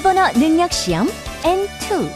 일본어 능력시험 N2.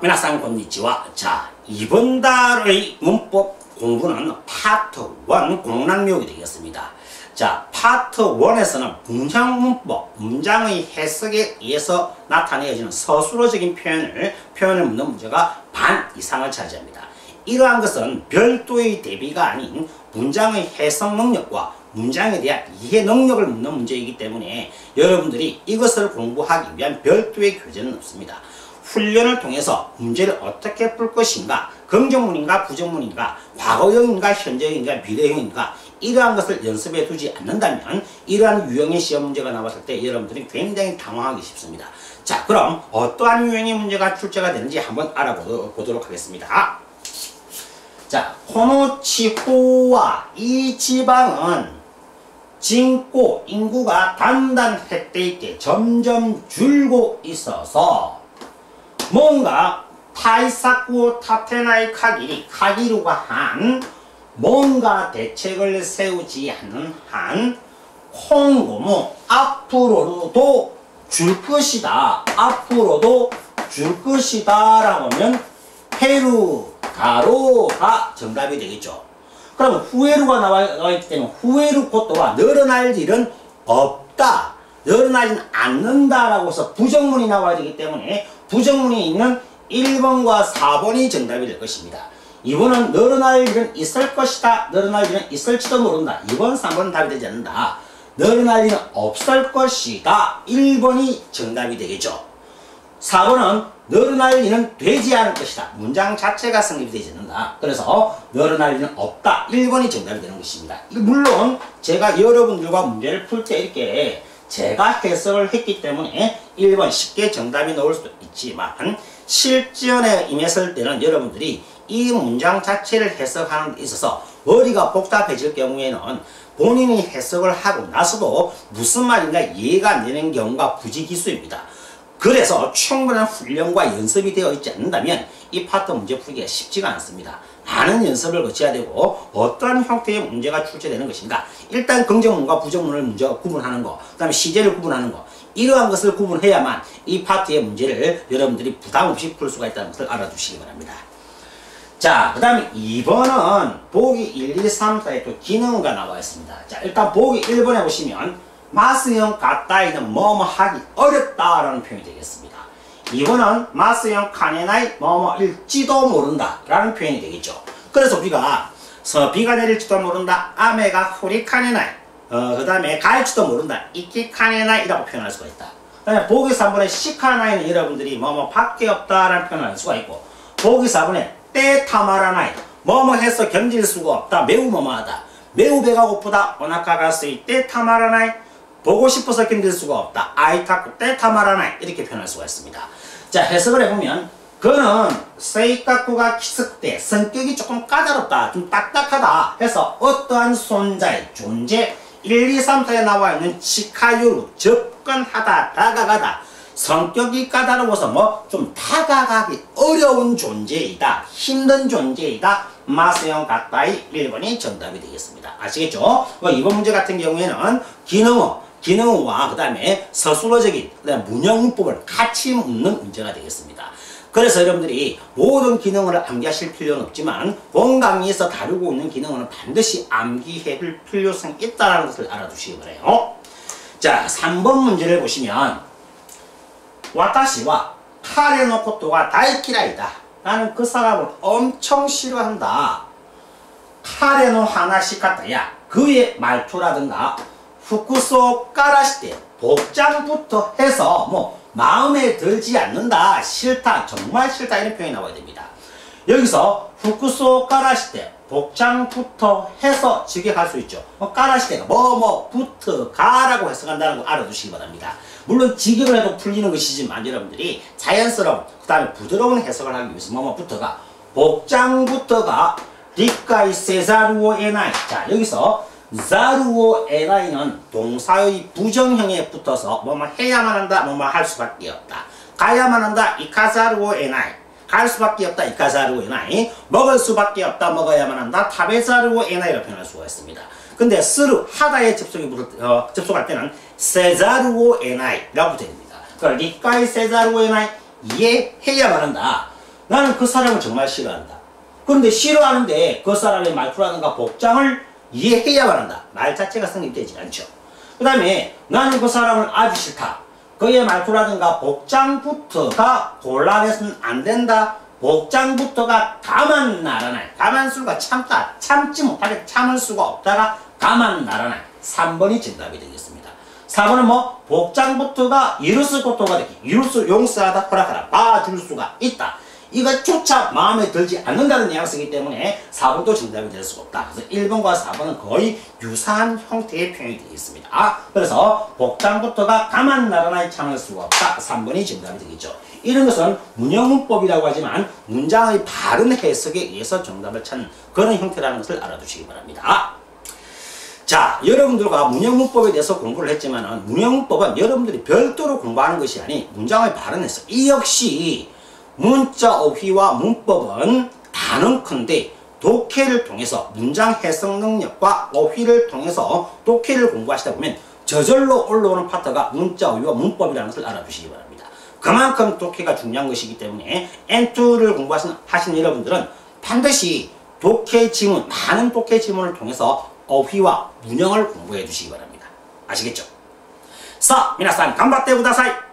미나상 곤니치와. 자, 이번 달의 문법 공부는 파트 1 공란묘기 되겠습니다. 자, 파트 1에서는 문장 문법, 문장의 해석에 의해서 나타내어지는 서술어적인 표현을 묻는 문제가 반 이상을 차지합니다. 이러한 것은 별도의 대비가 아닌 문장의 해석 능력과 문장에 대한 이해 능력을 묻는 문제이기 때문에 여러분들이 이것을 공부하기 위한 별도의 교재는 없습니다. 훈련을 통해서 문제를 어떻게 풀 것인가, 긍정문인가 부정문인가, 과거형인가 현재형인가 미래형인가, 이러한 것을 연습해 두지 않는다면 이러한 유형의 시험 문제가 나왔을 때 여러분들이 굉장히 당황하기 쉽습니다. 자, 그럼 어떠한 유형의 문제가 출제가 되는지 한번 알아보도록 하겠습니다. 자, 코노치호와 이 지방은 진고 인구가 단단했대 있게 점점 줄고 있어서 뭔가 타이사쿠 타테나이 카기루가 한 뭔가 대책을 세우지 않는 한 홍고무 앞으로도 줄 것이다. 앞으로도 줄 것이다 라고 하면 헤루가로가 정답이 되겠죠. 그럼 후에루가 나와 있기 때문에 후에루 코토와 늘어날 일은 없다. 늘어나진 않는다 라고 해서 부정문이 나와야 되기 때문에 부정문이 있는 1번과 4번이 정답이 될 것입니다. 2번은 늘어날 일은 있을 것이다. 늘어날 일은 있을지도 모른다. 2번, 3번은 답이 되지 않는다. 늘어날 일은 없을 것이다. 1번이 정답이 되겠죠. 4번은 늘어날 일은 되지 않을 것이다. 문장 자체가 성립이 되지 않는다. 그래서 늘어날 일은 없다. 1번이 정답이 되는 것입니다. 물론 제가 여러분들과 문제를 풀 때 이렇게 제가 해석을 했기 때문에 1번 쉽게 정답이 나올 수도 있지만 실전에 임했을 때는 여러분들이 이 문장 자체를 해석하는 데 있어서 머리가 복잡해질 경우에는 본인이 해석을 하고 나서도 무슨 말인가 이해가 안 되는 경우가 부지기수입니다. 그래서 충분한 훈련과 연습이 되어 있지 않는다면 이 파트 문제 풀기가 쉽지가 않습니다. 많은 연습을 거쳐야 되고 어떠한 형태의 문제가 출제되는 것인가, 일단 긍정문과 부정문을 문제가 구분하는 거, 그 다음에 시제를 구분하는 거, 이러한 것을 구분해야만 이 파트의 문제를 여러분들이 부담없이 풀 수가 있다는 것을 알아두시기 바랍니다. 자, 그 다음에 2번은 보기 1, 2, 3, 4에 또 기능가 나와 있습니다. 자, 일단 보기 1번에 보시면 마스형 가따이는 뭐뭐 하기 어렵다라는 표현이 되겠습니다. 2번은 마스형 카네나이 뭐뭐일지도 모른다 라는 표현이 되겠죠. 그래서 우리가 비가 내릴지도 모른다, 아메가 후리카네나이, 그 다음에 갈지도 모른다, 이키카네나이 이라고 표현할 수가 있다. 그 다음에 보기 3번에 시카나이는 여러분들이 뭐뭐 밖에 없다 라는 표현을 할 수가 있고, 보기 4번에 때 타마라나이 뭐뭐 해서 견딜 수가 없다, 매우 뭐뭐하다, 매우 배가 고프다, 오나카가 쓰이 때 타마라나이 보고 싶어서 견딜 수가 없다, 아이타쿠 때 타마라나이 이렇게 표현할 수가 있습니다. 자, 해석을 해보면 그는 세이카쿠가 키스때 성격이 조금 까다롭다, 좀 딱딱하다 해서 어떠한 존재 1, 2, 3, 4에 나와 있는 치카요루 접근하다, 다가가다, 성격이 까다로워서 뭐 좀 다가가기 어려운 존재이다, 힘든 존재이다, 마스형 가까이 1번이 정답이 되겠습니다. 아시겠죠? 2번 문제 같은 경우에는 기능어와 그 다음에 서술어적인 문형문법을 같이 묻는 문제가 되겠습니다. 그래서 여러분들이 모든 기능어를 암기하실 필요는 없지만 본 강의에서 다루고 있는 기능어는 반드시 암기해 둘 필요성이 있다는 것을 알아두시기 바라요. 자, 3번 문제를 보시면 와타시와 카레노 코토가 다이키라이다. 나는 그 사람을 엄청 싫어한다. 카레노 하나시카타야, 그의 말투라든가 후쿠소 까라시테 복장부터 해서 뭐 마음에 들지 않는다, 싫다, 정말 싫다 이런 표현이 나와야 됩니다. 여기서 후쿠소 까라시테 복장부터 해서 직역할 수 있죠. 까라시테가 뭐뭐부터 가라고 해석한다는 거 알아두시기 바랍니다. 물론 직역을 해도 풀리는 것이지만 여러분들이 자연스러운 그 다음에 부드러운 해석을 하기 위해서 뭐뭐부터가 복장부터가 리카이 세자루오 에나이. 자, 여기서 자루오 에나이는 동사의 부정형에 붙어서 뭐뭐 해야만 한다, 뭐뭐 할 수밖에 없다. 가야만 한다. 이카사르오 에나이. 갈 수밖에 없다. 이카사르오 에나이. 먹을 수밖에 없다. 먹어야만 한다. 타베사르오 에나이라고 표현할 수가 있습니다. 근데 스루 하다에 접속할 때는 세자르오 에나이라고 됩니다. 그러니까 리카이 세자르오 에나이. 이해해야만 한다. 나는 그 사람을 정말 싫어한다. 그런데 싫어하는데 그 사람의 말투라든가 복장을 이해해야만 한다. 말 자체가 성립되지 않죠. 그 다음에 나는 그 사람을 아주 싫다. 그의 말투라든가 복장부터가 곤란해서는 안 된다. 복장부터가 가만 나라나이. 가만수가 참다. 참지 못하게 참을 수가 없다가 가만 나라나이. 3번이 정답이 되겠습니다. 4번은 뭐 복장부터가 이루스 고토가 되기. 이루스 용서하다 허락하라. 봐줄 수가 있다. 이것조차 마음에 들지 않는다는 뉘앙스이기 때문에 4번도 정답이 될 수가 없다. 그래서 1번과 4번은 거의 유사한 형태의 표현이 되겠습니다. 그래서 복장부터가 가만 나라나이 참을 수가 없다. 3번이 정답이 되겠죠. 이런 것은 문형문법이라고 하지만 문장의 바른 해석에 의해서 정답을 찾는 그런 형태라는 것을 알아두시기 바랍니다. 자, 여러분들과 문형문법에 대해서 공부를 했지만 문형문법은 여러분들이 별도로 공부하는 것이 아닌 문장의 바른 해석. 이 역시 문자 어휘와 문법은 단언컨대 독해를 통해서 문장 해석 능력과 어휘를 통해서 독해를 공부하시다 보면 저절로 올라오는 파트가 문자 어휘와 문법이라는 것을 알아두시기 바랍니다. 그만큼 독해가 중요한 것이기 때문에 N2를 공부하시는 여러분들은 반드시 독해 지문, 많은 독해 지문을 통해서 어휘와 문형을 공부해 주시기 바랍니다. 아시겠죠? 사, 미나산 간바떼 구다사이.